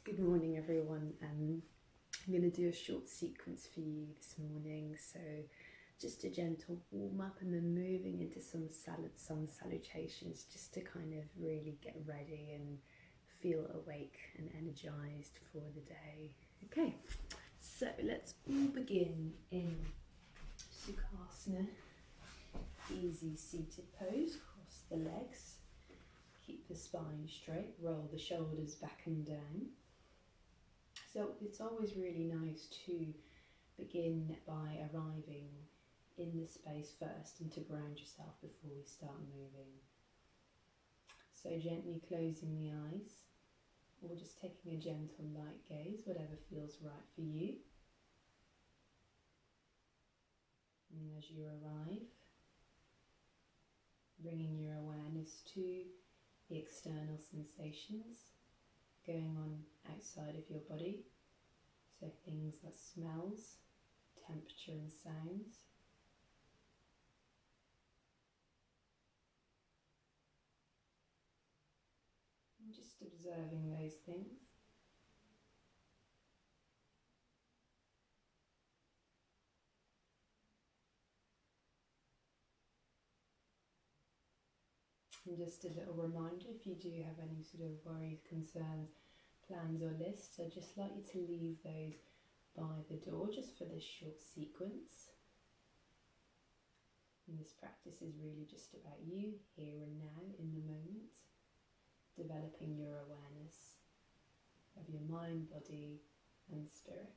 Good morning, everyone. I'm going to do a short sequence for you this morning. So, just a gentle warm up and then moving into some salutations just to kind of really get ready and feel awake and energized for the day. Okay, so let's all begin in Sukhasana, easy seated pose, cross the legs. Keep the spine straight, roll the shoulders back and down. So it's always really nice to begin by arriving in the space first and to ground yourself before we start moving. So gently closing the eyes or just taking a gentle light gaze, whatever feels right for you. And as you arrive, bringing your awareness to the external sensations going on outside of your body, so things like smells, temperature and sounds. And just observing those things. And just a little reminder, if you do have any sort of worries, concerns, plans or lists, I'd just like you to leave those by the door just for this short sequence. And this practice is really just about you, here and now, in the moment, developing your awareness of your mind, body and spirit.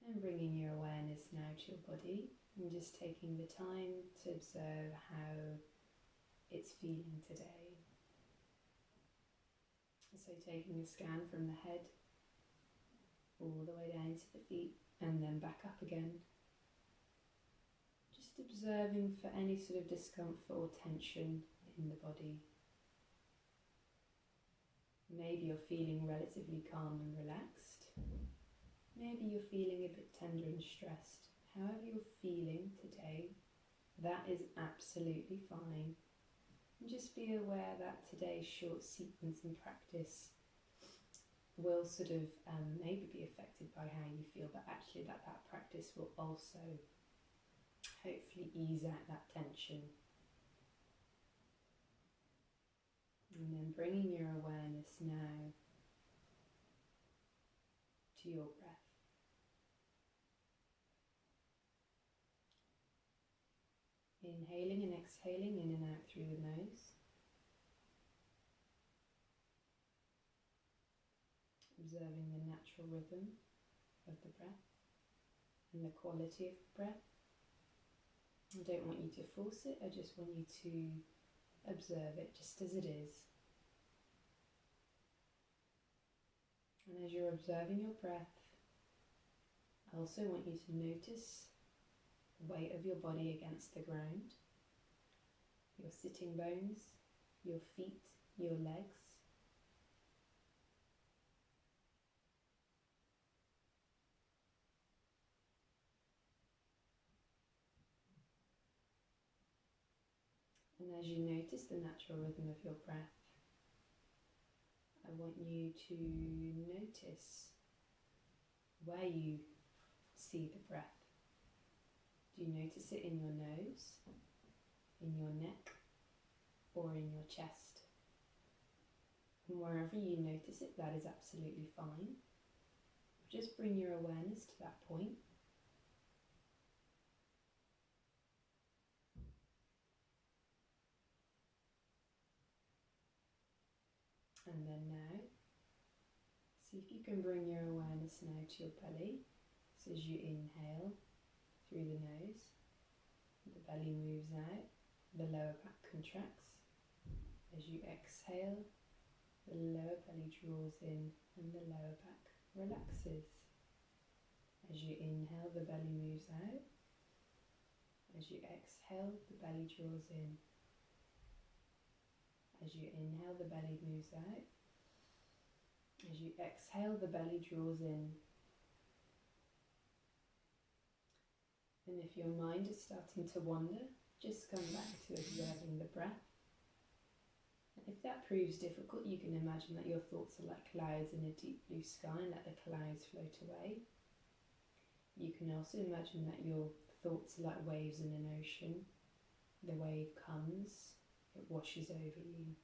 And bringing your awareness now to your body and just taking the time to observe how it's feeling today. So taking a scan from the head all the way down to the feet and then back up again. Just observing for any sort of discomfort or tension in the body. Maybe you're feeling relatively calm and relaxed. Maybe you're feeling a bit tender and stressed. However you're feeling today, that is absolutely fine. And just be aware that today's short sequence and practice will sort of maybe be affected by how you feel, but actually that practice will also hopefully ease out that tension. And then bringing your awareness now to your breath. Inhaling and exhaling in and out through the nose. Observing the natural rhythm of the breath and the quality of the breath. I don't want you to force it, I just want you to observe it just as it is. And as you're observing your breath, I also want you to notice the weight of your body against the ground, your sitting bones, your feet, your legs. And as you notice the natural rhythm of your breath, I want you to notice where you see the breath. Do you notice it in your nose, in your neck, or in your chest? And wherever you notice it, that is absolutely fine. Just bring your awareness to that point. And then now, see if you can bring your awareness now to your belly. So as you inhale through the nose, the belly moves out, the lower back contracts. As you exhale, the lower belly draws in and the lower back relaxes. As you inhale, the belly moves out. As you exhale, the belly draws in. As you inhale, the belly moves out. As you exhale, the belly draws in. And if your mind is starting to wander, just come back to observing the breath. If that proves difficult, you can imagine that your thoughts are like clouds in a deep blue sky and let the clouds float away. You can also imagine that your thoughts are like waves in an ocean. The wave comes, it washes over you.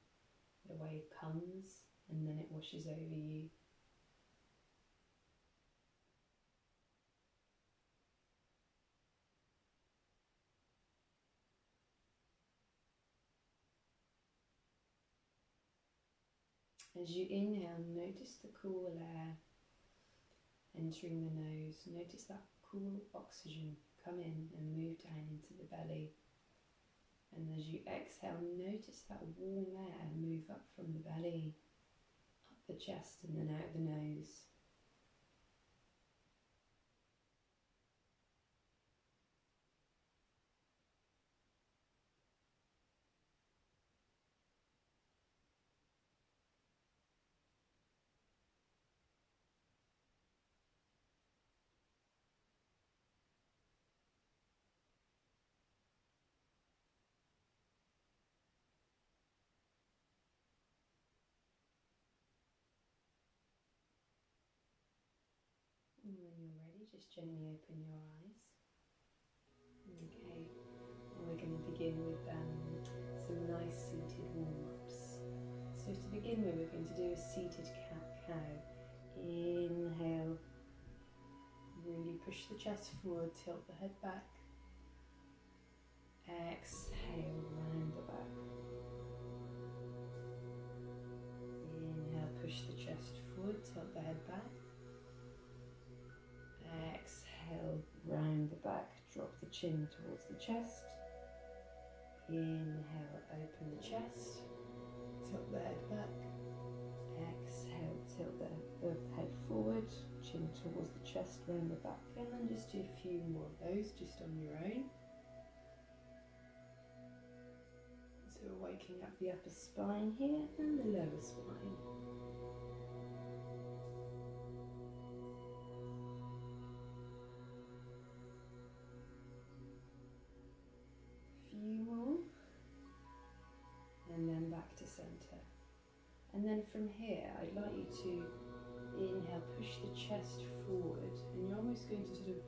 The wave comes, and then it washes over you. As you inhale, notice the cool air entering the nose. Notice that cool oxygen come in and move down into the belly. And as you exhale, notice that warm air move up from the belly, up the chest and then out the nose. And when you're ready, just gently open your eyes. Okay, and we're going to begin with some nice seated warm-ups. So to begin with, we're going to do a seated cat-cow. Inhale, really push the chest forward, tilt the head back. Exhale, round the back. Inhale, push the chest forward, tilt the head back. Exhale, round the back, drop the chin towards the chest. Inhale, open the chest, tilt the head back. Exhale, tilt the head forward, chin towards the chest, round the back. And then just do a few more of those just on your own. So we're waking up the upper spine here and the lower spine. Few more, and then back to center. And then from here, I'd like you to inhale, push the chest forward, and you're almost going to sort of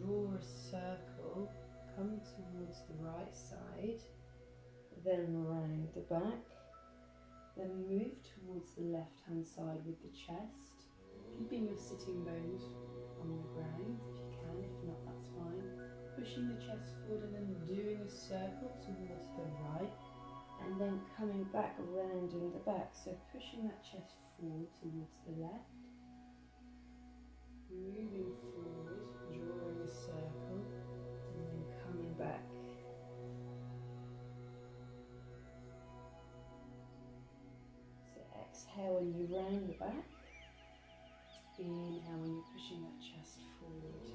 draw a circle, come towards the right side, then round the back, then move towards the left hand side with the chest, keeping your sitting bones on the ground if you can, if not that's fine. Pushing the chest forward and then doing a circle towards the right, and then coming back, rounding the back. So pushing that chest forward towards the left, moving forward, drawing a circle, and then coming back. So exhale when you round the back, inhale when you're pushing that chest forward.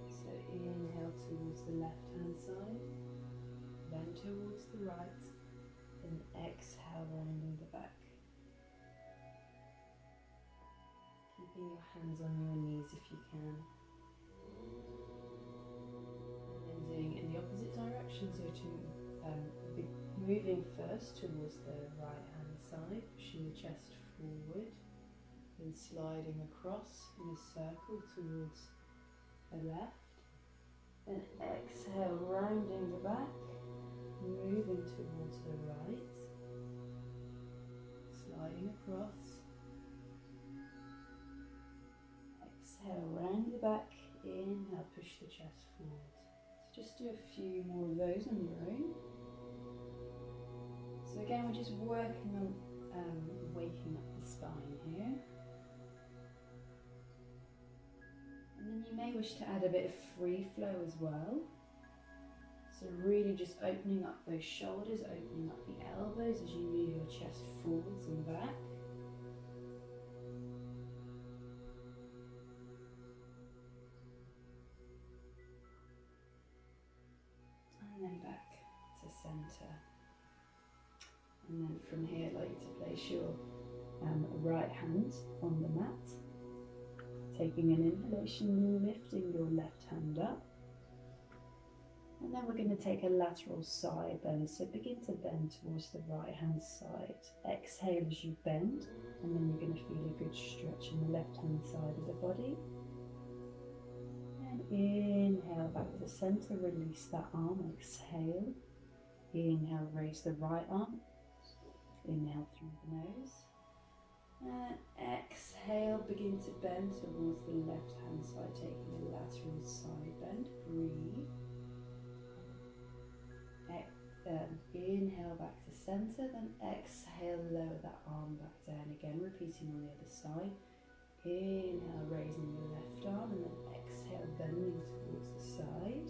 So inhale towards the left hand side, then towards the right, and exhale rounding the back. Keeping your hands on your knees if you can. And then doing it in the opposite direction, so to be moving first towards the right hand side, pushing the chest forward, then sliding across in a circle towards the left. Then exhale, rounding the back, moving towards the right, sliding across. Exhale, round the back, inhale, push the chest forward. So just do a few more of those on your own. So again, we're just working on waking up the spine here. And then you may wish to add a bit of free flow as well. So really just opening up those shoulders, opening up the elbows as you move your chest forwards and back. And then back to center. And then from here, I'd like you to place your right hand on the mat. Taking an inhalation, lifting your left hand up. And then we're going to take a lateral side bend. So begin to bend towards the right hand side. Exhale as you bend, and then you're going to feel a good stretch in the left hand side of the body. And inhale back to center, release that arm, exhale. Inhale, raise the right arm. Inhale through the nose. And exhale, begin to bend towards the left hand side, taking a lateral side bend. Breathe. Inhale back to center, then exhale, lower that arm back down again, repeating on the other side. Inhale, raising the left arm, and then exhale, bending towards the side.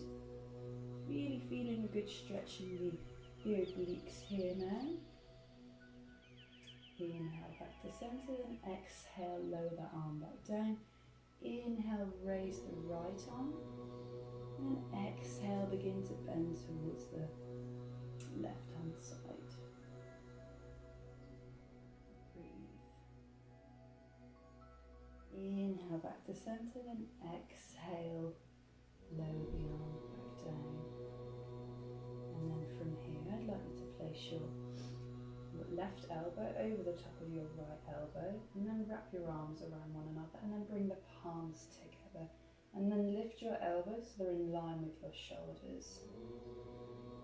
Really feeling a good stretch in the obliques here now. Inhale back to center, then exhale, lower that arm back down. Inhale, raise the right arm, and exhale, begin to bend towards the left hand side. Breathe. Inhale back to center, then exhale, lower the arm back down. And then from here, I'd like you to place your left elbow over the top of your right elbow, and then wrap your arms around one another, and then bring the palms together, and then lift your elbows so they're in line with your shoulders.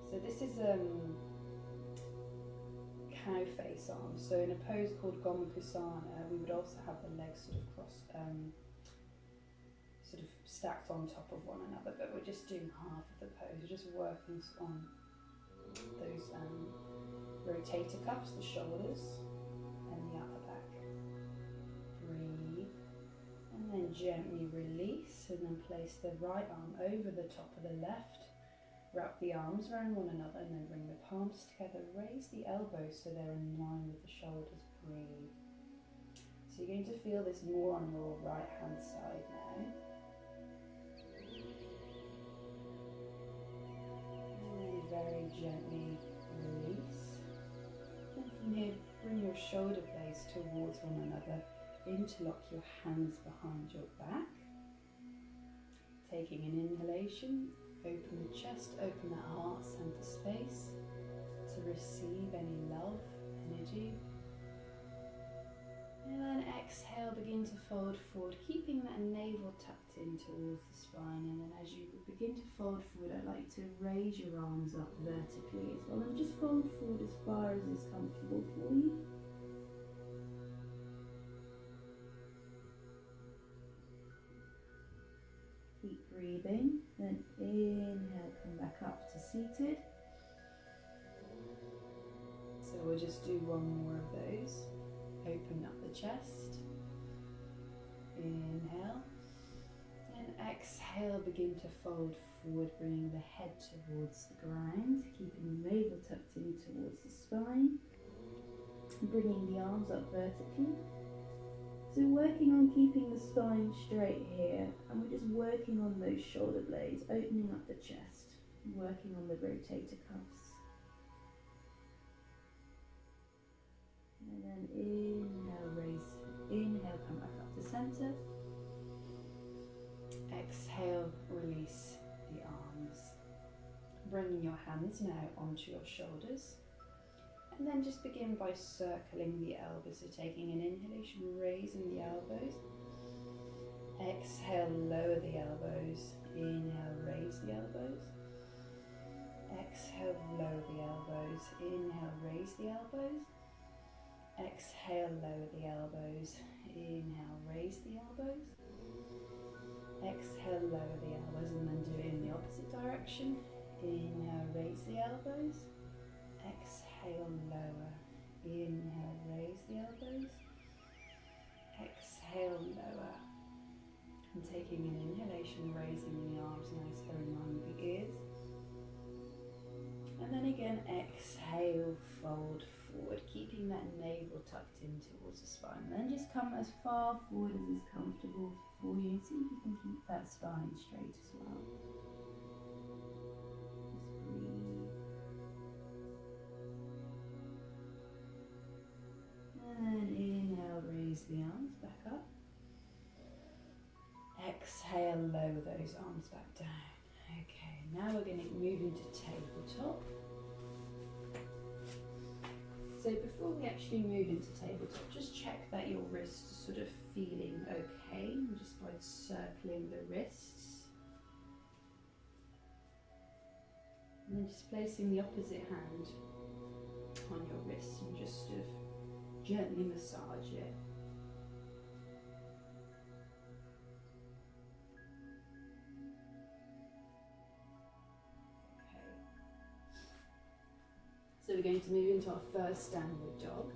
So this is cow face arms. So in a pose called Gomukhasana, we would also have the legs sort of crossed, sort of stacked on top of one another, but we're just doing half of the pose. We're just working on those rotator cuffs, the shoulders, and the upper back. Breathe, and then gently release, and then place the right arm over the top of the left. Wrap the arms around one another, and then bring the palms together. Raise the elbows so they're in line with the shoulders. Breathe. So you're going to feel this more on your right hand side now. And then very gently release. And from here, bring your shoulder blades towards one another. Interlock your hands behind your back. Taking an inhalation. Open the chest, open the heart center space to receive any love, energy. And then exhale, begin to fold forward, keeping that navel tucked in towards the spine. And then as you begin to fold forward, I'd like you to raise your arms up vertically as well, and just fold forward as far as is comfortable for you. Keep breathing, then inhale, come back up to seated. So we'll just do one more of those. Open up the chest. Inhale. And exhale, begin to fold forward, bringing the head towards the ground, keeping the navel tucked in towards the spine. Bringing the arms up vertically. So working on keeping the spine straight here, and we're just working on those shoulder blades, opening up the chest, working on the rotator cuffs. And then inhale, raise, inhale, come back up to center. Exhale, release the arms. Bringing your hands now onto your shoulders. And then just begin by circling the elbows. So taking an inhalation, raising the elbows. Exhale, lower the elbows. Inhale, raise the elbows. Exhale, lower the elbows. Inhale, raise the elbows. Exhale, lower the elbows. Inhale, raise the elbows. Exhale, lower the elbows, and then do it in the opposite direction. Inhale, raise the elbows. Exhale, lower. Inhale, raise the elbows. Exhale, lower. And taking an inhalation, raising the arms nice in line with the ears. And then again, exhale, fold forward, keeping that navel tucked in towards the spine. And then just come as far forward as is comfortable for you. See if you can keep that spine straight as well. Just breathe. And inhale, raise the arms back up. Exhale, lower those arms back down. Okay, now we're going to move into tabletop. So before we actually move into tabletop, just check that your wrists are sort of feeling okay, just by circling the wrists. And then just placing the opposite hand on your wrist and just sort of gently massage it. Okay. So we're going to move into our first downward dog.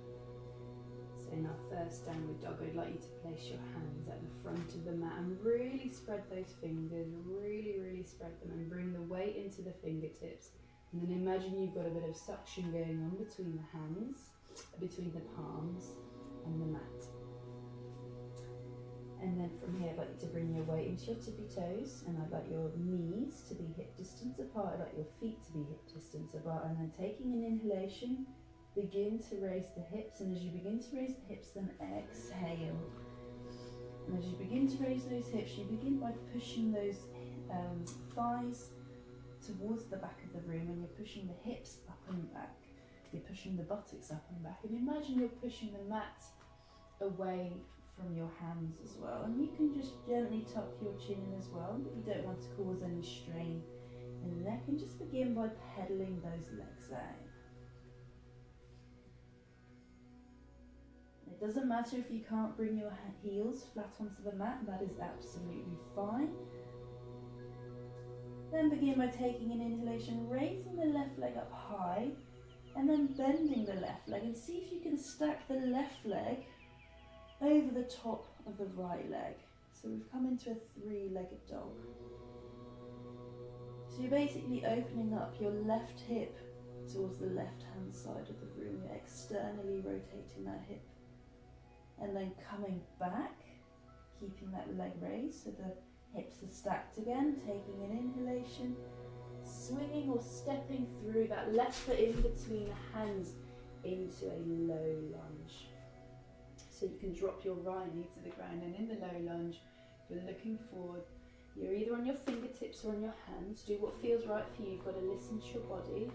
So in our first downward dog, I'd like you to place your hands at the front of the mat and really spread those fingers, really spread them, and bring the weight into the fingertips. And then imagine you've got a bit of suction going on between the hands, between the palms and the mat. And then from here, I'd like you to bring your weight into your tippy toes, and I'd like your knees to be hip distance apart, I'd like your feet to be hip distance apart, and then taking an inhalation, begin to raise the hips, and as you begin to raise the hips, then exhale. And as you begin to raise those hips, you begin by pushing those thighs towards the back of the room, and you're pushing the hips up and back. You're pushing the buttocks up and back, and imagine you're pushing the mat away from your hands as well. And you can just gently tuck your chin in as well, but you don't want to cause any strain in the neck, and just begin by pedaling those legs out. It doesn't matter if you can't bring your heels flat onto the mat, that is absolutely fine. Then begin by taking an inhalation, raising the left leg up high, and then bending the left leg, and see if you can stack the left leg over the top of the right leg. So we've come into a three-legged dog. So you're basically opening up your left hip towards the left-hand side of the room. You're externally rotating that hip, and then coming back, keeping that leg raised so the hips are stacked again, taking an inhalation, swinging or stepping through that left foot in between the hands into a low lunge. So you can drop your right knee to the ground, and in the low lunge, you're looking forward. You're either on your fingertips or on your hands. Do what feels right for you. You've got to listen to your body,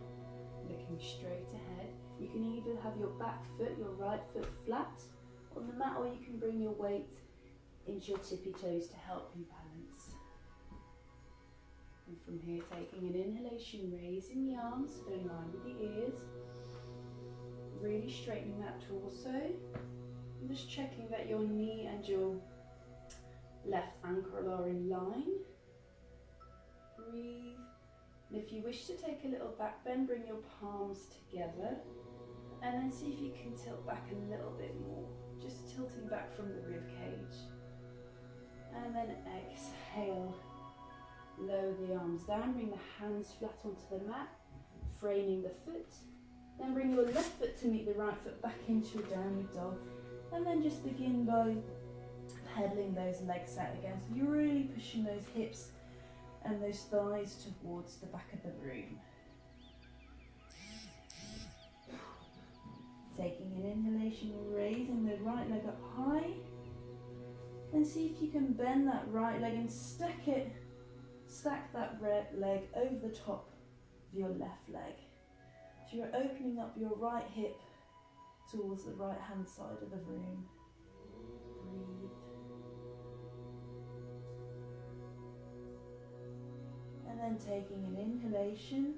looking straight ahead. You can either have your back foot, your right foot flat on the mat, or you can bring your weight into your tippy toes to help you balance. And from here, taking an inhalation, raising the arms so they're in line with the ears, really straightening that torso, and just checking that your knee and your left ankle are in line. Breathe. And if you wish to take a little back bend, bring your palms together, and then see if you can tilt back a little bit more, just tilting back from the rib cage. And then exhale, lower the arms down, bring the hands flat onto the mat, framing the foot. Then bring your left foot to meet the right foot back into a downward dog, and then just begin by pedaling those legs out again. So you're really pushing those hips and those thighs towards the back of the room. Taking an inhalation, raising the right leg up high, and see if you can bend that right leg and stack that right leg over the top of your left leg. So you're opening up your right hip towards the right hand side of the room. Breathe. And then taking an inhalation,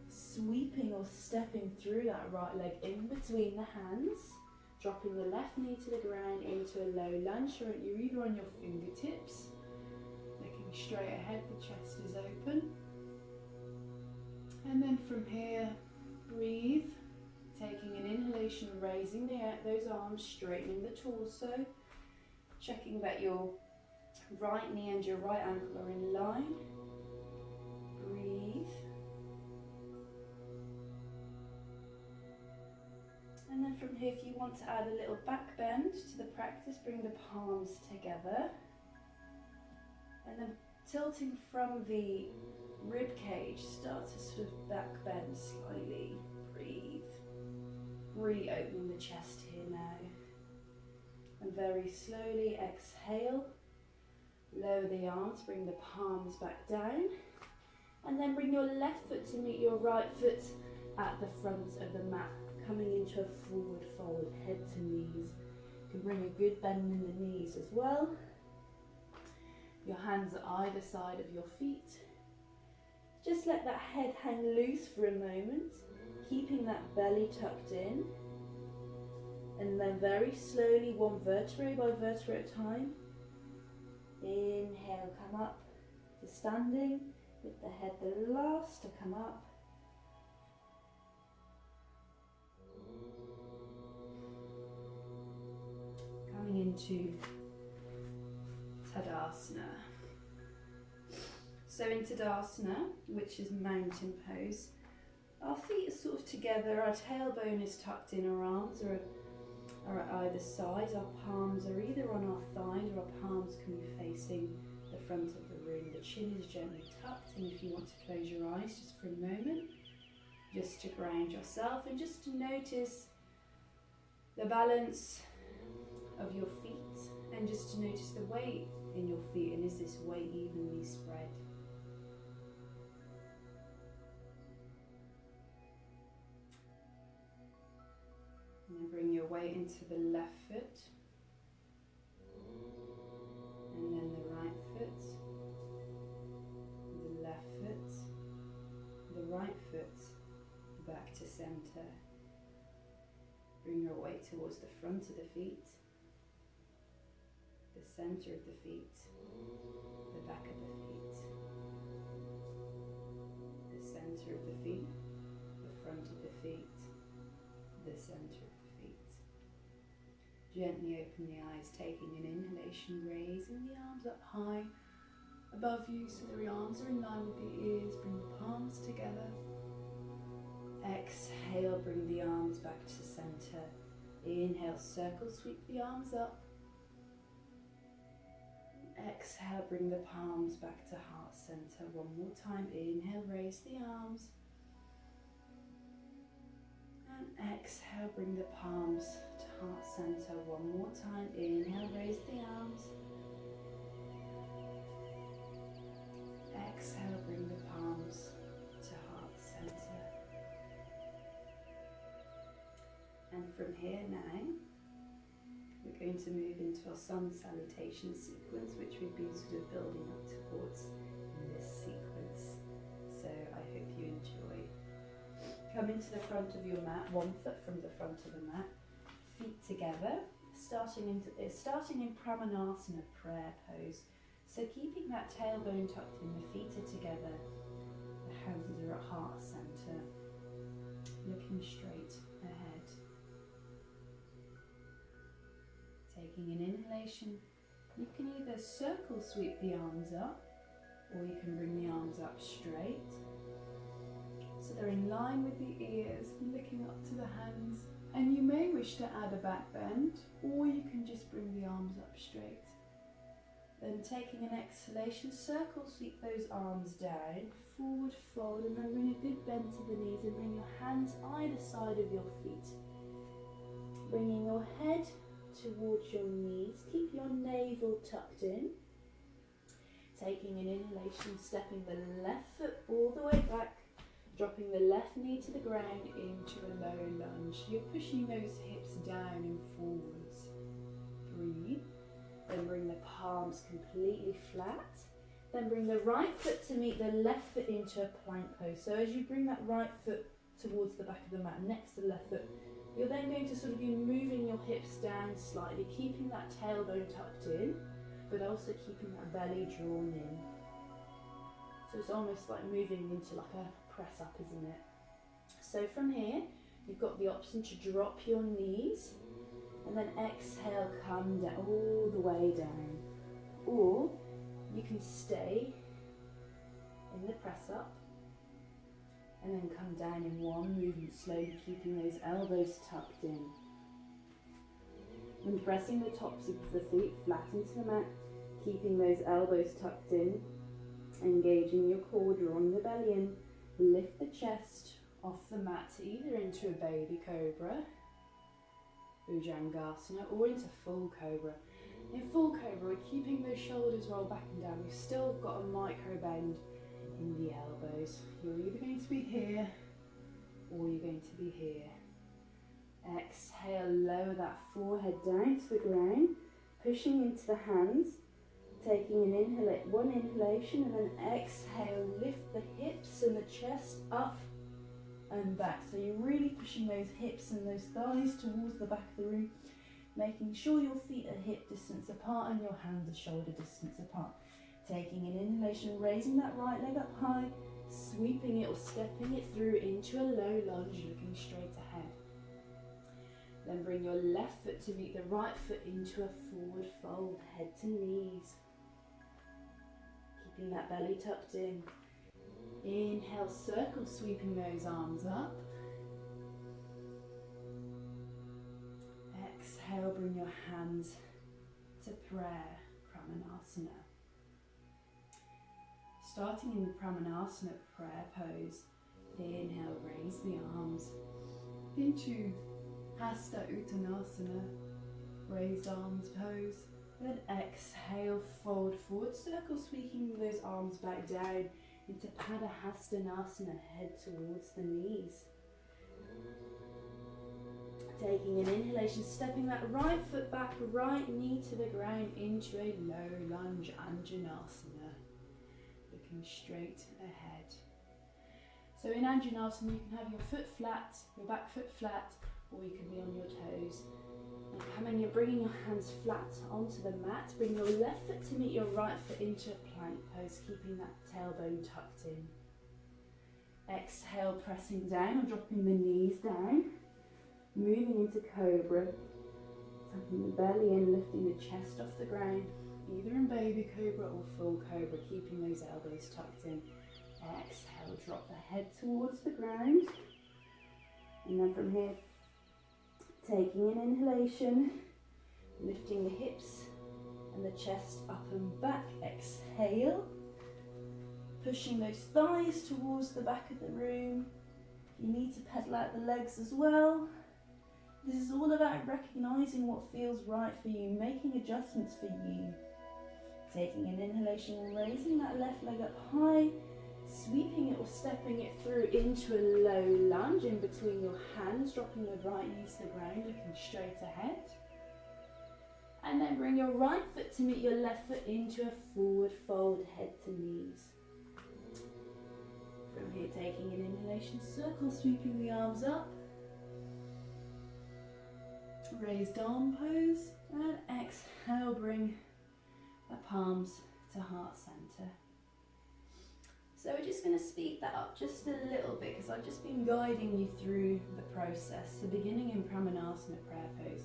sweeping or stepping through that right leg in between the hands, dropping the left knee to the ground into a low lunge. You're either on your fingertips, looking straight ahead, the chest is open. And then from here, breathe, taking an inhalation, raising those arms, straightening the torso, checking that your right knee and your right ankle are in line. Breathe. And then from here, if you want to add a little back bend to the practice, bring the palms together. And then tilting from the rib cage, start to sort of back bend slightly. Breathe. Really opening the chest here now. And very slowly exhale. Lower the arms, bring the palms back down. And then bring your left foot to meet your right foot at the front of the mat, coming into a forward fold, head to knees. You can bring a good bend in the knees as well. Your hands at either side of your feet. Just let that head hang loose for a moment, keeping that belly tucked in. And then very slowly, one vertebrae by vertebrae at a time. Inhale, come up to standing, with the head the last to come up. Coming into Tadasana. So in Tadasana, which is mountain pose, our feet are sort of together, our tailbone is tucked in, our arms are at either side, our palms are either on our thighs or our palms can be facing the front of the room. The chin is gently tucked, and if you want to close your eyes just for a moment, just to ground yourself and just to notice the balance of your feet, and just to notice the weight in your feet, and is this weight evenly spread? And then bring your weight into the left foot, and then the right foot, the left foot, the right foot, back to center. Bring your weight towards the front of the feet, the center of the feet, the back of the feet, the center of the feet, the front of the feet, the center of the feet. Gently open the eyes, taking an inhalation, raising the arms up high above you so the arms are in line with the ears. Bring the palms together. Exhale, bring the arms back to center. Inhale, circle, sweep the arms up. Exhale, bring the palms back to heart center. One more time. Inhale, raise the arms. And exhale, bring the palms to heart center. One more time. Inhale, raise the arms. Exhale, bring the palms to heart center. And from here now, we're going to move into our sun salutation sequence, which we've been sort of building up towards in this sequence. So I hope you enjoy. Come into the front of your mat, one foot from the front of the mat, feet together, starting in Pramanasana, prayer pose. So keeping that tailbone tucked in, the feet are together, the hands are at heart center, looking straight ahead. Taking an inhalation, you can either circle sweep the arms up, or you can bring the arms up straight. So they're in line with the ears, looking up to the hands. And you may wish to add a back bend, or you can just bring the arms up straight. Then taking an exhalation, circle sweep those arms down, forward fold, and then bring a good bend to the knees and bring your hands either side of your feet. Bringing your head towards your knees, keep your navel tucked in. Taking an inhalation, stepping the left foot all the way back, dropping the left knee to the ground into a low lunge. You're pushing those hips down and forwards. Breathe. Then bring the palms completely flat. Then bring the right foot to meet the left foot into a plank pose. So as you bring that right foot towards the back of the mat, next to the left foot, you're then going to sort of be moving your hips down slightly, keeping that tailbone tucked in, but also keeping that belly drawn in. So it's almost like moving into like a press up, isn't it? So from here, you've got the option to drop your knees, and then exhale, come down, all the way down. Or you can stay in the press up, and then come down in one movement, slowly keeping those elbows tucked in. And pressing the tops of the feet flat into the mat, keeping those elbows tucked in, engaging your core, drawing the belly in. Lift the chest off the mat, either into a baby cobra, Bhujangasana, or into full cobra. In full cobra, we're keeping those shoulders rolled back and down. We've still got a micro bend in the elbows. You're either going to be here or you're going to be here. Exhale, lower that forehead down to the ground, pushing into the hands, taking one inhalation, and then exhale, lift the hips and the chest up and back. So you're really pushing those hips and those thighs towards the back of the room, making sure your feet are hip distance apart and your hands are shoulder distance apart. Taking an inhalation, raising that right leg up high, sweeping it or stepping it through into a low lunge, looking straight ahead. Then bring your left foot to meet the right foot into a forward fold, head to knees. Keeping that belly tucked in. Inhale, circle, sweeping those arms up. Exhale, bring your hands to prayer, Pramanasana. Starting in the Pramanasana prayer pose, inhale, raise the arms into Hasta Uttanasana, raised arms pose. Then exhale, fold forward, circle, sweeping those arms back down into Padahastanasana, head towards the knees. Taking an inhalation, stepping that right foot back, right knee to the ground into a low lunge, Anjanasana, looking straight ahead. So in Anjanasana, you can have your foot flat, your back foot flat, or you can be on your toes. And you're bringing your hands flat onto the mat. Bring your left foot to meet your right foot into a plank pose, keeping that tailbone tucked in. Exhale, pressing down or dropping the knees down. Moving into Cobra. Tucking the belly in, lifting the chest off the ground. Either in Baby Cobra or Full Cobra, keeping those elbows tucked in. Exhale, drop the head towards the ground. And then from here, taking an inhalation, lifting the hips and the chest up and back. Exhale, pushing those thighs towards the back of the room. You need to pedal out the legs as well. This is all about recognizing what feels right for you, making adjustments for you. Taking an inhalation, raising that left leg up high, sweeping it or stepping it through into a low lunge in between your hands, dropping the right knee to the ground, looking straight ahead. And then bring your right foot to meet your left foot into a forward fold, head to knees. From here, taking an inhalation, circle, sweeping the arms up. Raised arm pose, and exhale, bring the palms to heart center. So we're just going to speed that up just a little bit because I've just been guiding you through the process. So beginning in Pramanasana prayer pose,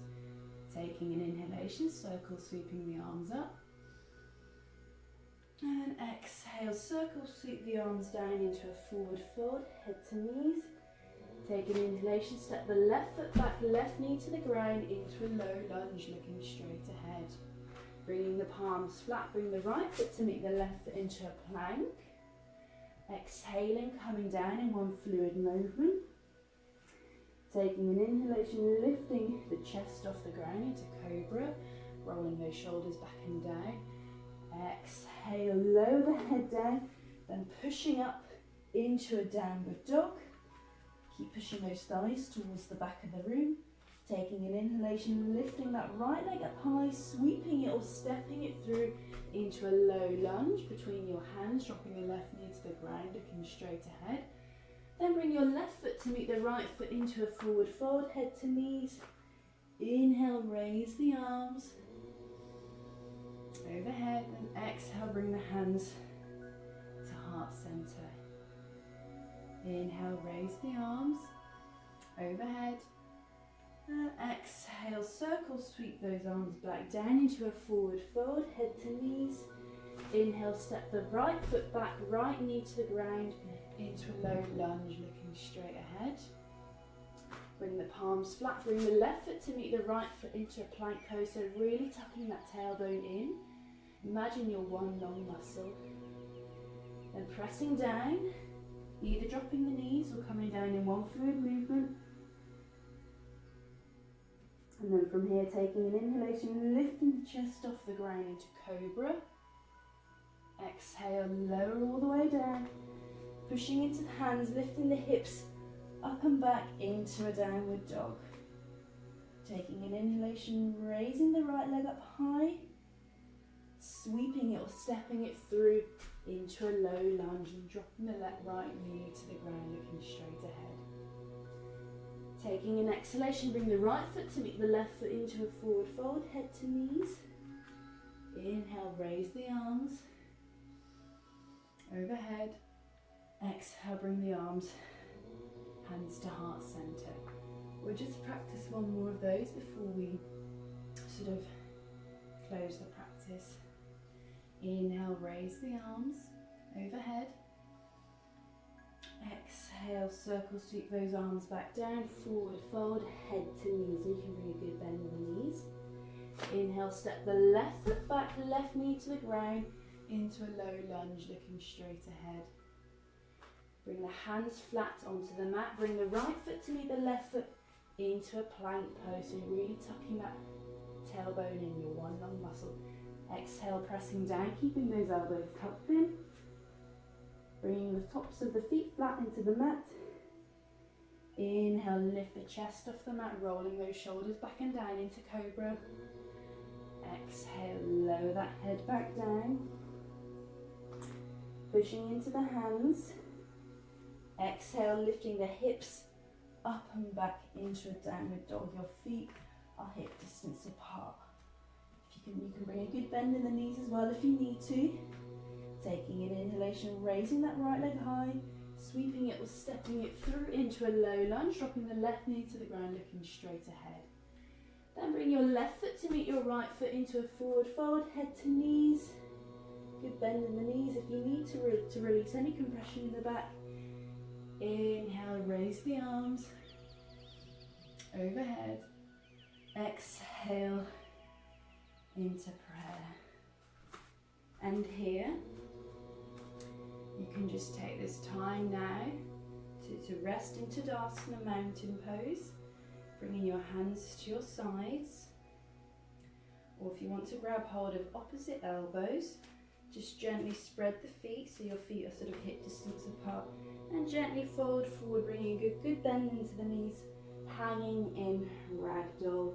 taking an inhalation, circle, sweeping the arms up. And exhale, circle, sweep the arms down into a forward fold, head to knees. Take an inhalation, step the left foot back, left knee to the ground into a low lunge, looking straight ahead. Bringing the palms flat, bring the right foot to meet the left foot into a plank. Exhaling, coming down in one fluid movement. Taking an inhalation, lifting the chest off the ground into Cobra, rolling those shoulders back and down. Exhale, lower the head down, then pushing up into a downward dog. Keep pushing those thighs towards the back of the room. Taking an inhalation, lifting that right leg up high, sweeping it or stepping it through into a low lunge between your hands, dropping the left knee to the ground, looking straight ahead. Then bring your left foot to meet the right foot into a forward fold, head to knees. Inhale, raise the arms overhead, and exhale, bring the hands to heart center. Inhale, raise the arms overhead. And exhale, circle, sweep those arms back down into a forward fold, head to knees. Inhale, step the right foot back, right knee to the ground, into a low lunge, looking straight ahead. Bring the palms flat, bring the left foot to meet the right foot into a plank pose, so really tucking that tailbone in. Imagine you're one long muscle. Then pressing down, either dropping the knees or coming down in one fluid movement. And then from here, taking an inhalation, lifting the chest off the ground into Cobra. Exhale, lower all the way down. Pushing into the hands, lifting the hips up and back into a downward dog. Taking an inhalation, raising the right leg up high, sweeping it or stepping it through into a low lunge and dropping the right knee to the ground, looking straight ahead. Taking an exhalation, bring the right foot to meet the left foot into a forward fold, head to knees. Inhale, raise the arms overhead. Exhale, bring the arms, hands to heart center. We'll just practice one more of those before we sort of close the practice. Inhale, raise the arms overhead. Exhale, circle sweep those arms back down, forward fold, head to knees. You can bring a good bend in the knees. Inhale, step the left foot back, left knee to the ground, into a low lunge, looking straight ahead. Bring the hands flat onto the mat, bring the right foot to meet the left foot into a plank pose, so you're really tucking that tailbone in, your one long muscle. Exhale, pressing down, keeping those elbows tucked in. Bringing the tops of the feet flat into the mat. Inhale, lift the chest off the mat, rolling those shoulders back and down into cobra. Exhale, lower that head back down. Pushing into the hands. Exhale, lifting the hips up and back into a downward dog. Your feet are hip distance apart. If you can bring a good bend in the knees as well if you need to. Taking an inhalation, raising that right leg high, sweeping it or stepping it through into a low lunge, dropping the left knee to the ground, looking straight ahead. Then bring your left foot to meet your right foot into a forward fold, head to knees. Good bend in the knees if you need to release any compression in the back. Inhale, raise the arms overhead. Exhale into prayer. And here, you can just take this time now to rest into Tadasana, mountain pose, bringing your hands to your sides. Or if you want to grab hold of opposite elbows, just gently spread the feet so your feet are sort of hip distance apart, and gently fold forward, bringing a good bend into the knees, hanging in ragdoll,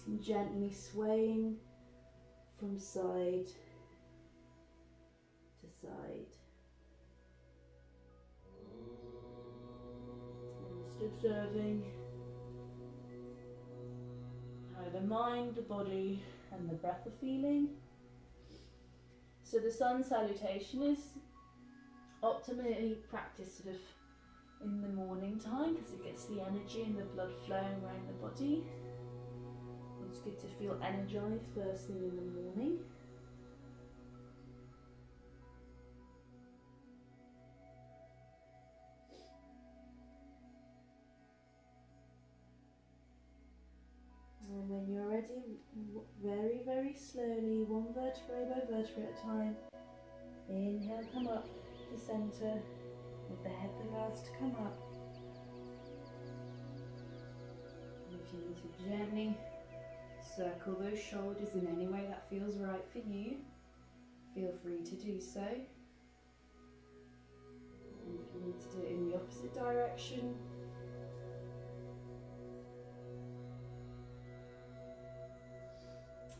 and gently swaying from side to side. And just observing how the mind, the body, and the breath are feeling. So the sun salutation is optimally practiced sort of in the morning time because it gets the energy and the blood flowing around the body. It's good to feel energized first thing in the morning. And when you're ready, very, very slowly, one vertebrae by vertebrae at a time, inhale, come up to center, with the head the last to come up. And if you need to gently circle those shoulders in any way that feels right for you, feel free to do so. And if you need to do it in the opposite direction,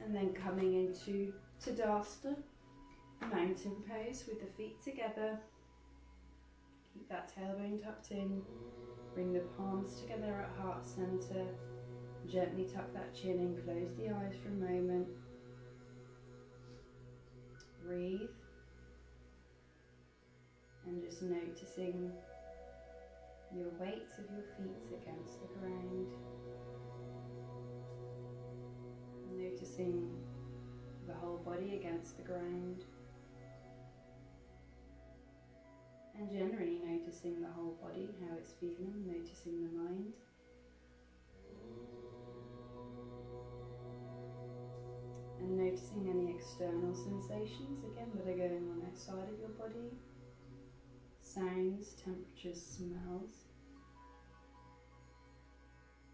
and then coming into Tadasana, mountain pose with the feet together. Keep that tailbone tucked in. Bring the palms together at heart center. Gently tuck that chin and close the eyes for a moment. Breathe. And just noticing your weight of your feet against the ground. Noticing the whole body against the ground. And generally noticing the whole body, how it's feeling, noticing the mind. And noticing any external sensations, again, that are going on outside of your body. Sounds, temperatures, smells.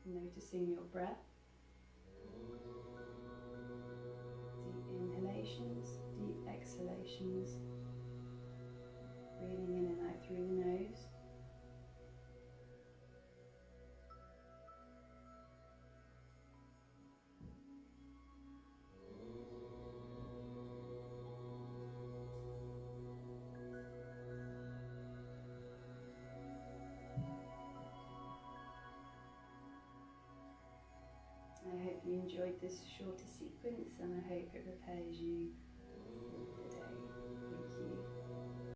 Noticing your breath. Deep inhalations, deep exhalations. you enjoyed this shorter sequence, and I hope it prepares you for